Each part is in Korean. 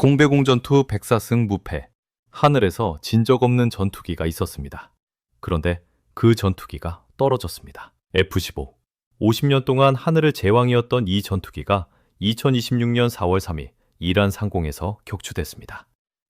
공배공 전투 백사승 무패. 하늘에서 진 적 없는 전투기가 있었습니다. 그런데 그 전투기가 떨어졌습니다. F-15. 50년 동안 하늘의 제왕이었던 이 전투기가 2026년 4월 3일 이란 상공에서 격추됐습니다.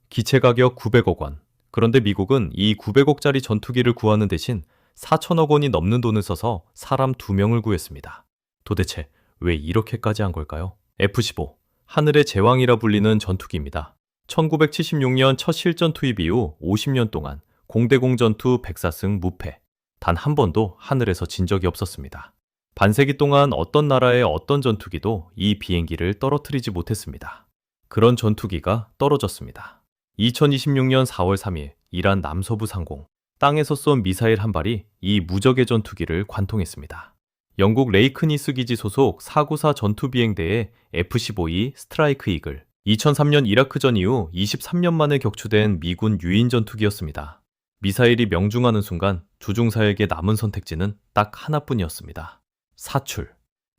기체 가격 900억 원. 그런데 미국은 이 900억짜리 전투기를 구하는 대신 4천억 원이 넘는 돈을 써서 사람 2명을 구했습니다. 도대체 왜 이렇게까지 한 걸까요? F-15. 하늘의 제왕이라 불리는 전투기입니다. 1976년 첫 실전 투입 이후 50년 동안 공대공 전투 백사승 무패. 단 한 번도 하늘에서 진 적이 없었습니다. 반세기 동안 어떤 나라의 어떤 전투기도 이 비행기를 떨어뜨리지 못했습니다. 그런 전투기가 떨어졌습니다. 2026년 4월 3일 이란 남서부 상공, 땅에서 쏜 미사일 한 발이 이 무적의 전투기를 관통했습니다. 영국 레이크니스 기지 소속 494 전투비행대의 F-15E 스트라이크 이글. 2003년 이라크전 이후 23년 만에 격추된 미군 유인 전투기였습니다. 미사일이 명중하는 순간 조종사에게 남은 선택지는 딱 하나뿐이었습니다. 사출.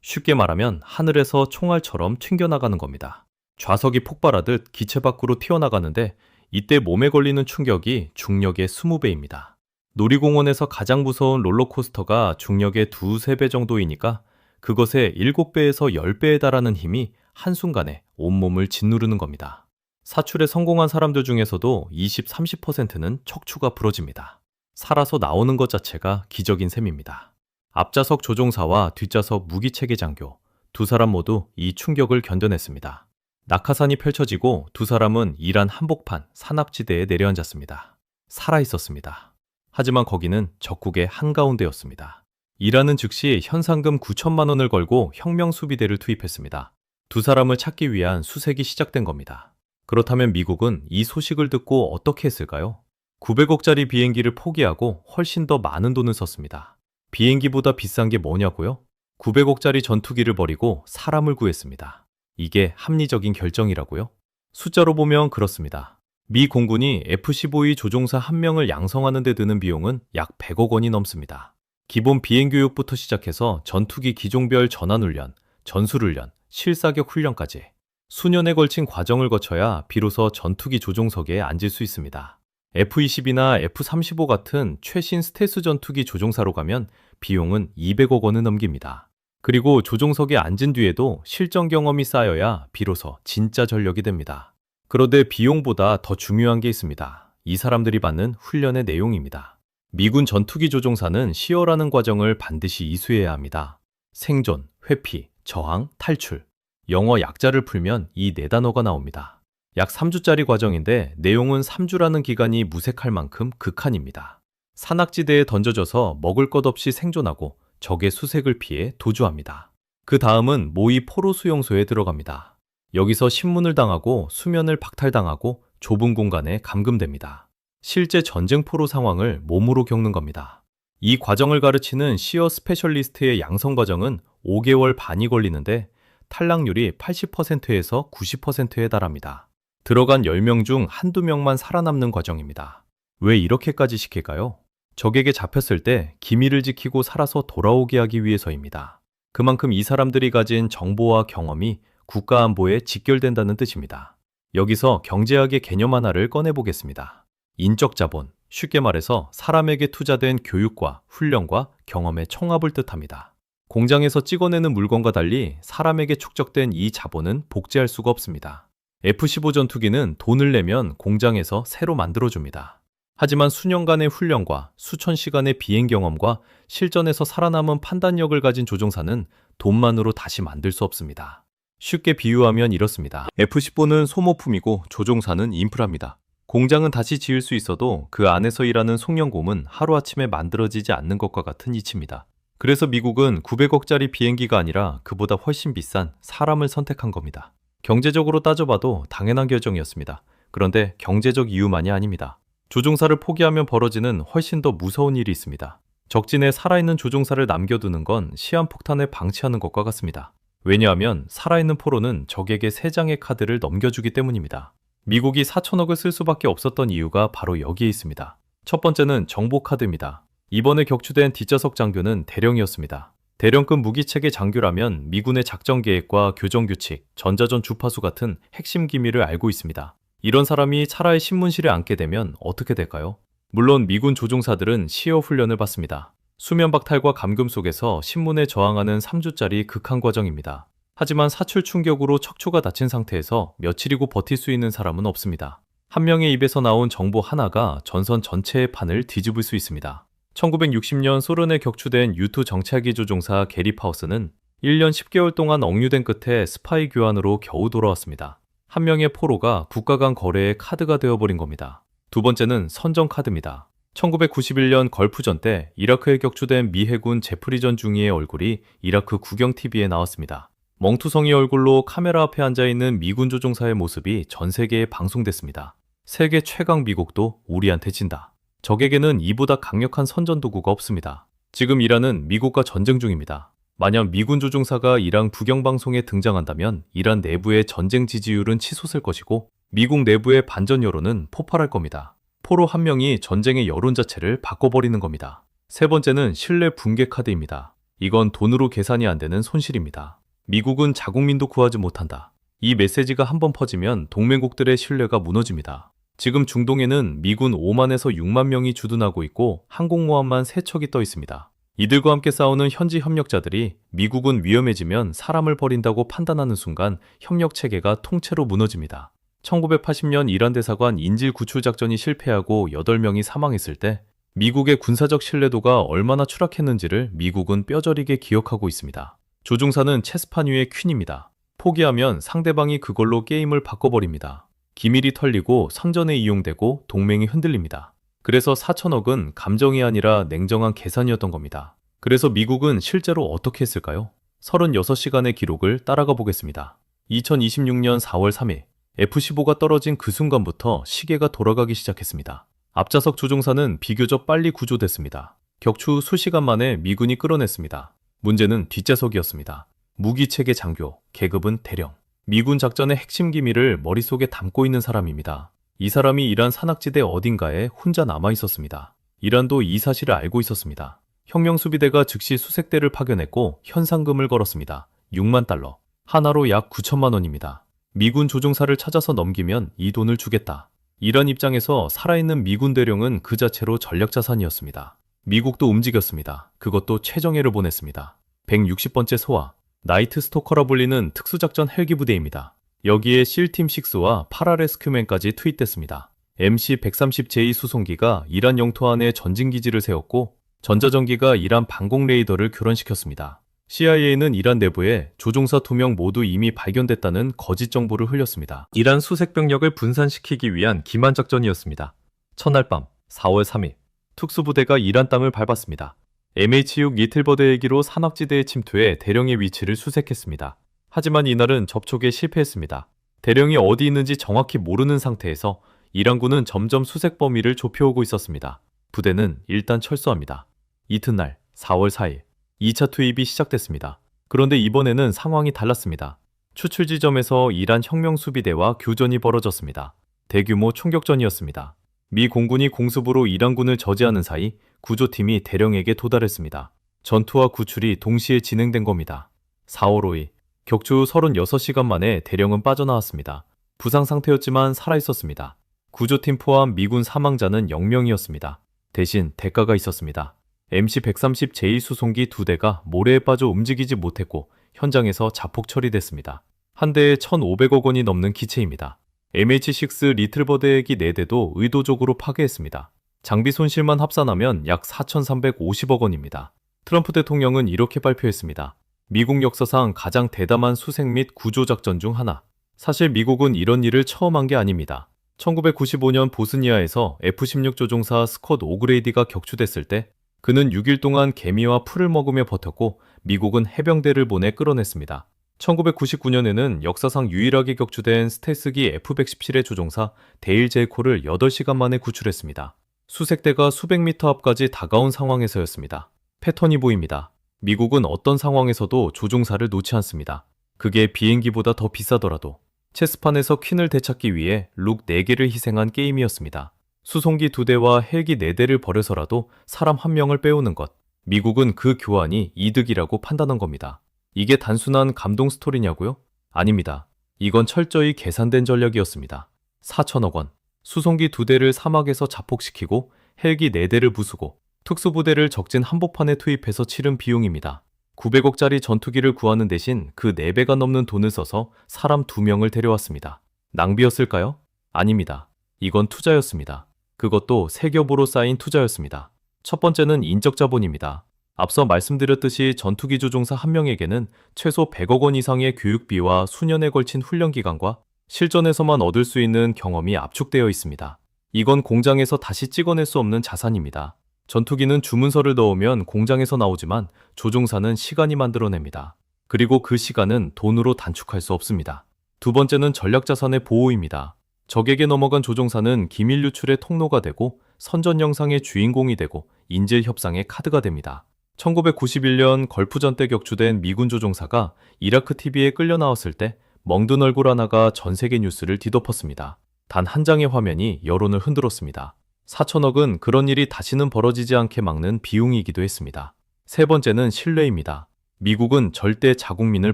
쉽게 말하면 하늘에서 총알처럼 튕겨나가는 겁니다. 좌석이 폭발하듯 기체 밖으로 튀어나가는데 이때 몸에 걸리는 충격이 중력의 20배입니다. 놀이공원에서 가장 무서운 롤러코스터가 중력의 2~3배 정도이니까 그것의 7배에서 10배에 달하는 힘이 한순간에 온몸을 짓누르는 겁니다. 사출에 성공한 사람들 중에서도 20~30%는 척추가 부러집니다. 살아서 나오는 것 자체가 기적인 셈입니다. 앞좌석 조종사와 뒷좌석 무기체계 장교, 두 사람 모두 이 충격을 견뎌냈습니다. 낙하산이 펼쳐지고 두 사람은 이란 한복판 산악지대에 내려앉았습니다. 살아있었습니다. 하지만 거기는 적국의 한가운데였습니다. 이란은 즉시 현상금 9천만 원을 걸고 혁명수비대를 투입했습니다. 두 사람을 찾기 위한 수색이 시작된 겁니다. 그렇다면 미국은 이 소식을 듣고 어떻게 했을까요? 900억짜리 비행기를 포기하고 훨씬 더 많은 돈을 썼습니다. 비행기보다 비싼 게 뭐냐고요? 900억짜리 전투기를 버리고 사람을 구했습니다. 이게 합리적인 결정이라고요? 숫자로 보면 그렇습니다. 미 공군이 F-15E 조종사 1명을 양성하는 데 드는 비용은 약 100억 원이 넘습니다. 기본 비행교육부터 시작해서 전투기 기종별 전환훈련, 전술훈련, 실사격 훈련까지 수년에 걸친 과정을 거쳐야 비로소 전투기 조종석에 앉을 수 있습니다. F-22나 F-35 같은 최신 스텔스 전투기 조종사로 가면 비용은 200억 원을 넘깁니다. 그리고 조종석에 앉은 뒤에도 실전 경험이 쌓여야 비로소 진짜 전력이 됩니다. 그런데 비용보다 더 중요한 게 있습니다. 이 사람들이 받는 훈련의 내용입니다. 미군 전투기 조종사는 시어라는 과정을 반드시 이수해야 합니다. 생존, 회피, 저항, 탈출. 영어 약자를 풀면 이 4단어가 나옵니다. 약 3주짜리 과정인데 내용은 3주라는 기간이 무색할 만큼 극한입니다. 산악지대에 던져져서 먹을 것 없이 생존하고 적의 수색을 피해 도주합니다. 그 다음은 모의 포로 수용소에 들어갑니다. 여기서 신문을 당하고 수면을 박탈당하고 좁은 공간에 감금됩니다. 실제 전쟁포로 상황을 몸으로 겪는 겁니다. 이 과정을 가르치는 시어 스페셜리스트의 양성 과정은 5개월 반이 걸리는데 탈락률이 80%에서 90%에 달합니다. 들어간 10명 중 한두 명만 살아남는 과정입니다. 왜 이렇게까지 시킬까요? 적에게 잡혔을 때 기밀을 지키고 살아서 돌아오게 하기 위해서입니다. 그만큼 이 사람들이 가진 정보와 경험이 국가 안보에 직결된다는 뜻입니다. 여기서 경제학의 개념 하나를 꺼내보겠습니다. 인적 자본, 쉽게 말해서 사람에게 투자된 교육과 훈련과 경험의 총합을 뜻합니다. 공장에서 찍어내는 물건과 달리 사람에게 축적된 이 자본은 복제할 수가 없습니다. F-15 전투기는 돈을 내면 공장에서 새로 만들어줍니다. 하지만 수년간의 훈련과 수천 시간의 비행 경험과 실전에서 살아남은 판단력을 가진 조종사는 돈만으로 다시 만들 수 없습니다. 쉽게 비유하면 이렇습니다. F-15는 소모품이고 조종사는 인프라입니다. 공장은 다시 지을 수 있어도 그 안에서 일하는 송년곰은 하루아침에 만들어지지 않는 것과 같은 이치입니다. 그래서 미국은 900억짜리 비행기가 아니라 그보다 훨씬 비싼 사람을 선택한 겁니다. 경제적으로 따져봐도 당연한 결정이었습니다. 그런데 경제적 이유만이 아닙니다. 조종사를 포기하면 벌어지는 훨씬 더 무서운 일이 있습니다. 적진에 살아있는 조종사를 남겨두는 건 시한폭탄을 방치하는 것과 같습니다. 왜냐하면 살아있는 포로는 적에게 3장의 카드를 넘겨주기 때문입니다. 미국이 4천억을 쓸 수밖에 없었던 이유가 바로 여기에 있습니다. 첫 번째는 정보 카드입니다. 이번에 격추된 뒷좌석 장교는 대령이었습니다. 대령급 무기체계 장교라면 미군의 작전 계획과 교정 규칙, 전자전 주파수 같은 핵심 기밀을 알고 있습니다. 이런 사람이 차라리 신문실에 앉게 되면 어떻게 될까요? 물론 미군 조종사들은 시어 훈련을 받습니다. 수면 박탈과 감금 속에서 신문에 저항하는 3주짜리 극한 과정입니다. 하지만 사출 충격으로 척추가 다친 상태에서 며칠이고 버틸 수 있는 사람은 없습니다. 한 명의 입에서 나온 정보 하나가 전선 전체의 판을 뒤집을 수 있습니다. 1960년 소련에 격추된 U2 정찰기 조종사 게리 파우스는 1년 10개월 동안 억류된 끝에 스파이 교환으로 겨우 돌아왔습니다. 한 명의 포로가 국가 간 거래의 카드가 되어버린 겁니다. 두 번째는 선전 카드입니다. 1991년 걸프전 때 이라크에 격추된 미 해군 제프리 전 중위의 얼굴이 이라크 국영TV에 나왔습니다. 멍투성이 얼굴로 카메라 앞에 앉아있는 미군 조종사의 모습이 전 세계에 방송됐습니다. 세계 최강 미국도 우리한테 진다. 적에게는 이보다 강력한 선전도구가 없습니다. 지금 이란은 미국과 전쟁 중입니다. 만약 미군 조종사가 이란 국영방송에 등장한다면 이란 내부의 전쟁 지지율은 치솟을 것이고 미국 내부의 반전 여론은 폭발할 겁니다. 포로 한 명이 전쟁의 여론 자체를 바꿔버리는 겁니다. 세 번째는 신뢰 붕괴 카드입니다. 이건 돈으로 계산이 안 되는 손실입니다. 미국은 자국민도 구하지 못한다. 이 메시지가 한번 퍼지면 동맹국들의 신뢰가 무너집니다. 지금 중동에는 미군 5만에서 6만 명이 주둔하고 있고 항공모함만 3척이 떠 있습니다. 이들과 함께 싸우는 현지 협력자들이 미국은 위험해지면 사람을 버린다고 판단하는 순간 협력체계가 통째로 무너집니다. 1980년 이란 대사관 인질 구출 작전이 실패하고 8명이 사망했을 때 미국의 군사적 신뢰도가 얼마나 추락했는지를 미국은 뼈저리게 기억하고 있습니다. 조종사는 체스판 위의 퀸입니다. 포기하면 상대방이 그걸로 게임을 바꿔버립니다. 기밀이 털리고 선전에 이용되고 동맹이 흔들립니다. 그래서 4천억은 감정이 아니라 냉정한 계산이었던 겁니다. 그래서 미국은 실제로 어떻게 했을까요? 36시간의 기록을 따라가 보겠습니다. 2026년 4월 3일 F-15가 떨어진 그 순간부터 시계가 돌아가기 시작했습니다. 앞좌석 조종사는 비교적 빨리 구조됐습니다. 격추 후 수시간 만에 미군이 끌어냈습니다. 문제는 뒷좌석이었습니다. 무기체계 장교, 계급은 대령. 미군 작전의 핵심 기밀을 머릿속에 담고 있는 사람입니다. 이 사람이 이란 산악지대 어딘가에 혼자 남아 있었습니다. 이란도 이 사실을 알고 있었습니다. 혁명수비대가 즉시 수색대를 파견했고 현상금을 걸었습니다. 6만 달러. 하나로 약 9천만 원입니다. 미군 조종사를 찾아서 넘기면 이 돈을 주겠다. 이란 입장에서 살아있는 미군 대령은 그 자체로 전략자산이었습니다. 미국도 움직였습니다. 그것도 최정예를 보냈습니다. 160번째 소화, 나이트 스토커라 불리는 특수작전 헬기 부대입니다. 여기에 실팀 6와 파라레스큐맨까지 투입됐습니다. MC-130J 수송기가 이란 영토 안에 전진기지를 세웠고 전자전기가 이란 방공 레이더를 교란시켰습니다. CIA는 이란 내부에 조종사 2명 모두 이미 발견됐다는 거짓 정보를 흘렸습니다. 이란 수색 병력을 분산시키기 위한 기만 작전이었습니다. 첫날 밤 4월 3일 특수부대가 이란 땅을 밟았습니다. MH6 리틀버드 헬기로 산악지대에 침투해 대령의 위치를 수색했습니다. 하지만 이날은 접촉에 실패했습니다. 대령이 어디 있는지 정확히 모르는 상태에서 이란군은 점점 수색 범위를 좁혀오고 있었습니다. 부대는 일단 철수합니다. 이튿날 4월 4일 2차 투입이 시작됐습니다. 그런데 이번에는 상황이 달랐습니다. 추출 지점에서 이란 혁명수비대와 교전이 벌어졌습니다. 대규모 총격전이었습니다. 미 공군이 공습으로 이란군을 저지하는 사이 구조팀이 대령에게 도달했습니다. 전투와 구출이 동시에 진행된 겁니다. 4월 5일 격추 후 36시간 만에 대령은 빠져나왔습니다. 부상 상태였지만 살아있었습니다. 구조팀 포함 미군 사망자는 0명이었습니다. 대신 대가가 있었습니다. MC-130J 수송기 2대가 모래에 빠져 움직이지 못했고 현장에서 자폭 처리됐습니다. 한 대에 1,500억 원이 넘는 기체입니다. MH6 리틀버드 헬기 4대도 의도적으로 파괴했습니다. 장비 손실만 합산하면 약 4,350억 원입니다. 트럼프 대통령은 이렇게 발표했습니다. 미국 역사상 가장 대담한 수색 및 구조작전 중 하나. 사실 미국은 이런 일을 처음 한 게 아닙니다. 1995년 보스니아에서 F-16 조종사 스콧 오그레이디가 격추됐을 때 그는 6일 동안 개미와 풀을 먹으며 버텼고 미국은 해병대를 보내 끌어냈습니다. 1999년에는 역사상 유일하게 격추된 스텔스기 F-117의 조종사 데일 제이코를 8시간 만에 구출했습니다. 수색대가 수백 미터 앞까지 다가온 상황에서였습니다. 패턴이 보입니다. 미국은 어떤 상황에서도 조종사를 놓지 않습니다. 그게 비행기보다 더 비싸더라도. 체스판에서 퀸을 되찾기 위해 룩 4개를 희생한 게임이었습니다. 수송기 2대와 헬기 4대를 버려서라도 사람 1명을 빼오는 것. 미국은 그 교환이 이득이라고 판단한 겁니다. 이게 단순한 감동 스토리냐고요? 아닙니다. 이건 철저히 계산된 전략이었습니다. 4천억 원, 수송기 2대를 사막에서 자폭시키고 헬기 4대를 부수고 특수부대를 적진 한복판에 투입해서 치른 비용입니다. 900억짜리 전투기를 구하는 대신 그 4배가 넘는 돈을 써서 사람 2명을 데려왔습니다. 낭비였을까요? 아닙니다. 이건 투자였습니다. 그것도 세겹으로 쌓인 투자였습니다. 첫 번째는 인적 자본입니다. 앞서 말씀드렸듯이 전투기 조종사 한 명에게는 최소 100억 원 이상의 교육비와 수년에 걸친 훈련 기간과 실전에서만 얻을 수 있는 경험이 압축되어 있습니다. 이건 공장에서 다시 찍어낼 수 없는 자산입니다. 전투기는 주문서를 넣으면 공장에서 나오지만 조종사는 시간이 만들어냅니다. 그리고 그 시간은 돈으로 단축할 수 없습니다. 두 번째는 전략자산의 보호입니다. 적에게 넘어간 조종사는 기밀 유출의 통로가 되고 선전 영상의 주인공이 되고 인질 협상의 카드가 됩니다. 1991년 걸프전 때 격추된 미군 조종사가 이라크 TV에 끌려 나왔을 때 멍든 얼굴 하나가 전 세계 뉴스를 뒤덮었습니다. 단 한 장의 화면이 여론을 흔들었습니다. 4천억은 그런 일이 다시는 벌어지지 않게 막는 비용이기도 했습니다. 세 번째는 신뢰입니다. 미국은 절대 자국민을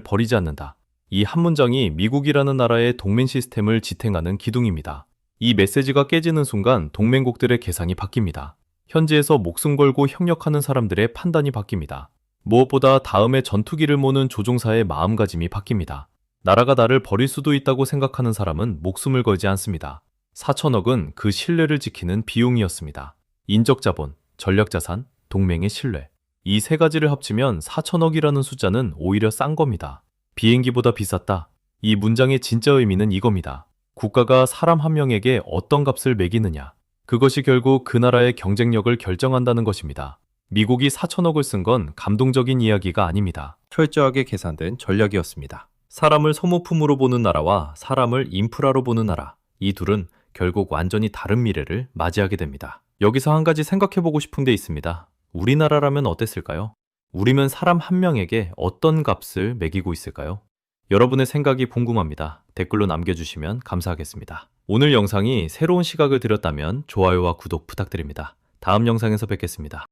버리지 않는다. 이 한 문장이 미국이라는 나라의 동맹 시스템을 지탱하는 기둥입니다. 이 메시지가 깨지는 순간 동맹국들의 계산이 바뀝니다. 현지에서 목숨 걸고 협력하는 사람들의 판단이 바뀝니다. 무엇보다 다음에 전투기를 모는 조종사의 마음가짐이 바뀝니다. 나라가 나를 버릴 수도 있다고 생각하는 사람은 목숨을 걸지 않습니다. 4천억은 그 신뢰를 지키는 비용이었습니다. 인적 자본, 전략 자산, 동맹의 신뢰. 이 세 가지를 합치면 4천억이라는 숫자는 오히려 싼 겁니다. 비행기보다 비쌌다. 이 문장의 진짜 의미는 이겁니다. 국가가 사람 한 명에게 어떤 값을 매기느냐. 그것이 결국 그 나라의 경쟁력을 결정한다는 것입니다. 미국이 4천억을 쓴 건 감동적인 이야기가 아닙니다. 철저하게 계산된 전략이었습니다. 사람을 소모품으로 보는 나라와 사람을 인프라로 보는 나라. 이 둘은 결국 완전히 다른 미래를 맞이하게 됩니다. 여기서 한 가지 생각해보고 싶은 게 있습니다. 우리나라라면 어땠을까요? 우리면 사람 한 명에게 어떤 값을 매기고 있을까요? 여러분의 생각이 궁금합니다. 댓글로 남겨주시면 감사하겠습니다. 오늘 영상이 새로운 시각을 드렸다면 좋아요와 구독 부탁드립니다. 다음 영상에서 뵙겠습니다.